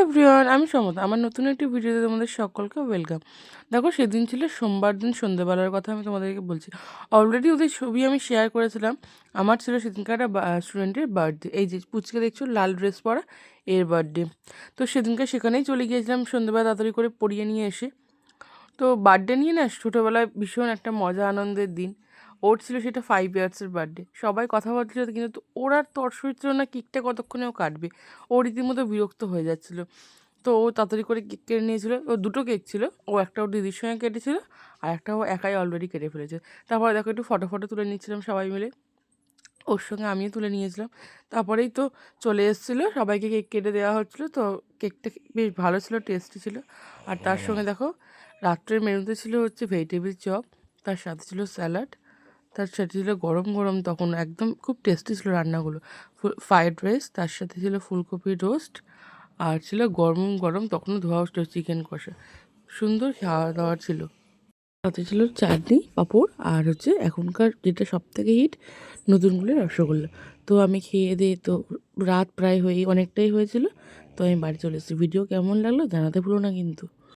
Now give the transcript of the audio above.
Everyone, আমি সমতা। আমার নতুন একটি ভিডিওতে তোমাদের সকলকে ওয়েলকাম। দেখো, সেদিন ছিল সোমবার দিন সন্ধ্যেবেলার কথা আমি তোমাদেরকে বলছি। অলরেডি ওদের ছবি আমি শেয়ার করেছিলাম। আমার ছিল সেদিনকার একটা স্টুডেন্টের বার্থডে। এই যে পুচকে দেখছো লাল ড্রেস পরা, এর বার্থডে। তো সেদিনকে সেখানেই চলে গিয়েছিলাম সন্ধ্যেবেলা তাড়াতাড়ি করে পড়িয়ে নিয়ে এসে। তো বার্থডে নিয়ে না ছোটোবেলায় ভীষণ একটা মজা আনন্দের দিন। ওর ছিল সেটা 5 ইয়ার্সের বার্থডে। সবাই কথা বলছিল কিন্তু ওর আর তর্স হচ্ছিল না কেকটা কতক্ষণে ও কাটবে। ও রীতিমতো বিরক্ত হয়ে যাচ্ছিল। তো ও তাড়াতাড়ি করে কেক কেটে নিয়েছিল। ও দুটো কেক ছিল, ও একটা ওর দিদির সঙ্গে কেটেছিল আর একটা ও একাই অলরেডি কেটে ফেলেছে। তারপরে দেখো একটু ফটো ফটো তুলে নিচ্ছিলাম সবাই মিলে, ওর সঙ্গে আমিও তুলে নিয়েছিলাম। তারপরেই তো চলে এসেছিলো, সবাইকে কেক কেটে দেওয়া হচ্ছিলো। তো কেকটা বেশ ভালো ছিল, টেস্টি ছিল। আর তার সঙ্গে দেখো রাত্রের মেনুতে ছিল হচ্ছে ভেজিটেবিল চপ, তার সাথে ছিল স্যালাড, তার সাথে ছিল গরম গরম, তখন একদম খুব টেস্টি ছিল রান্নাগুলো, ফ্রায়েড রাইস, তার সাথে ছিল ফুলকপির রোস্ট, আর ছিল গরম গরম তখনও ধোয়া চিকেন কষা। সুন্দর খাওয়া দাওয়া ছিল। সাথে ছিল চাটনি, পাঁপড়, আর হচ্ছে এখনকার যেটা সবথেকে হিট, নতুনগুলো রসগোল্লা। তো আমি খেয়ে দিয়ে তো রাত প্রায় অনেকটাই হয়েছিল। তো আমি বাড়ি চলে এসেছি। ভিডিও কেমন লাগলো জানাতে ভুলো না কিন্তু।